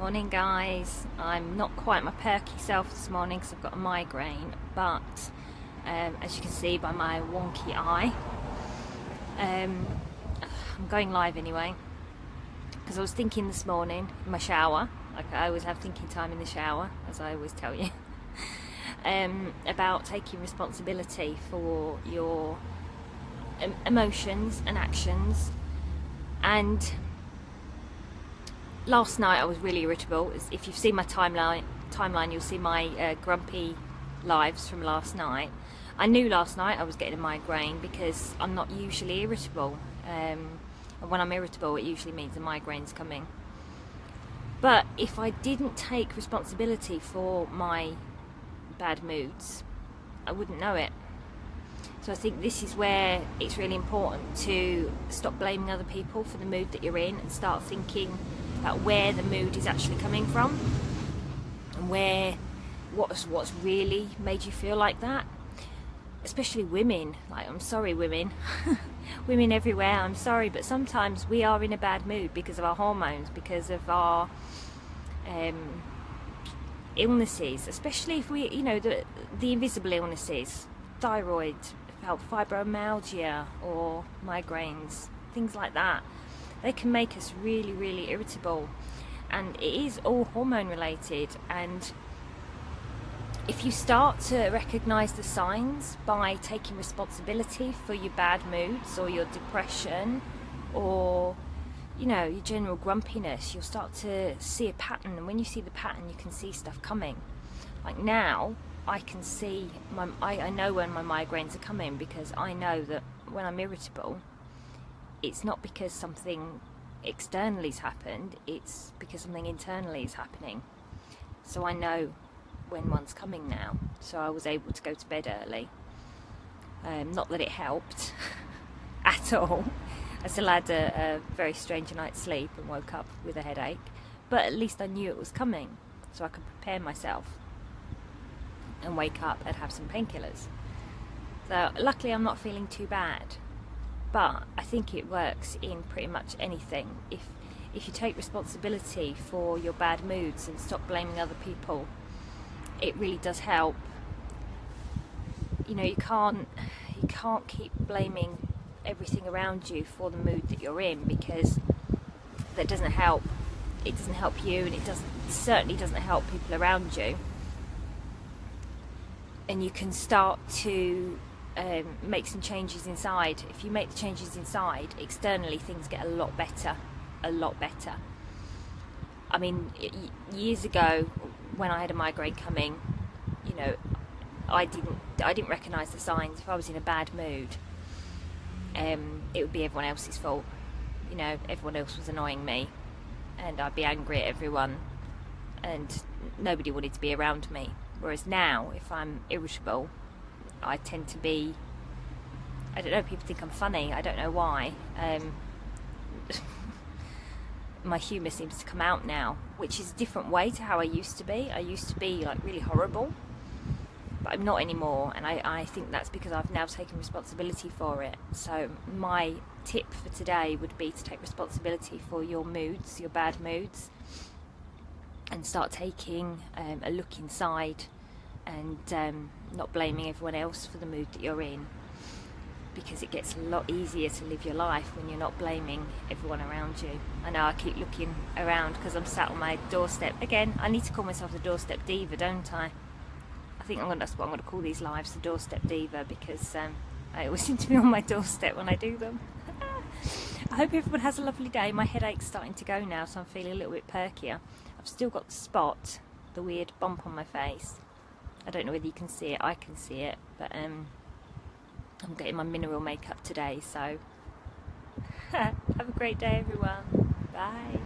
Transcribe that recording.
Morning guys, I'm not quite my perky self this morning because I've got a migraine, but as you can see by my wonky eye, I'm going live anyway because I was thinking this morning in my shower, like I always have thinking time in the shower, as I always tell you, about taking responsibility for your emotions and actions. And last night I was really irritable. If you've seen my timeline you'll see my grumpy lives from last night. I knew last night I was getting a migraine because I'm not usually irritable, and when I'm irritable it usually means a migraine's coming. But if I didn't take responsibility for my bad moods, I wouldn't know it. So I think this is where it's really important to stop blaming other people for the mood that you're in and start thinking about where the mood is actually coming from and what's really made you feel like that. Especially women, like, I'm sorry women, women everywhere, I'm sorry, but sometimes we are in a bad mood because of our hormones, because of our illnesses, especially if we, the invisible illnesses, thyroid, fibromyalgia or migraines, things like that. They can make us really, really irritable, and it is all hormone related. And if you start to recognize the signs by taking responsibility for your bad moods or your depression or your general grumpiness, you'll start to see a pattern, and when you see the pattern you can see stuff coming. Like now I can see I know when my migraines are coming, because I know that when I'm irritable it's not because something externally has happened, it's because something internally is happening. So I know when one's coming now. So I was able to go to bed early. Not that it helped at all. I still had a very strange night's sleep and woke up with a headache, but at least I knew it was coming, so I could prepare myself and wake up and have some painkillers. So luckily I'm not feeling too bad. But I think it works in pretty much anything. If you take responsibility for your bad moods and stop blaming other people, it really does help. You can't keep blaming everything around you for the mood that you're in, because that doesn't help. It doesn't help you, and it certainly doesn't help people around you. And you can start to make some changes inside. If you make the changes inside, externally things get a lot better. I mean, years ago when I had a migraine coming, I didn't recognise the signs. If I was in a bad mood, it would be everyone else's fault. Everyone else was annoying me, and I'd be angry at everyone, and nobody wanted to be around me. Whereas now, if I'm irritable, I tend to be, I don't know, people think I'm funny, I don't know why. My humour seems to come out now, which is a different way to how I used to be. I used to be like really horrible, but I'm not anymore, and I think that's because I've now taken responsibility for it. So my tip for today would be to take responsibility for your moods, your bad moods, and start taking a look inside and not blaming everyone else for the mood that you're in, because it gets a lot easier to live your life when you're not blaming everyone around you. I know I keep looking around because I'm sat on my doorstep. Again, I need to call myself the doorstep diva, don't I? I think that's what I'm going to call these lives, the doorstep diva, because I always seem to be on my doorstep when I do them. I hope everyone has a lovely day. My headache's starting to go now, so I'm feeling a little bit perkier. I've still got the spot, the weird bump on my face. I don't know whether you can see it. I can see it, but I'm getting my mineral makeup today, so have a great day everyone. Bye.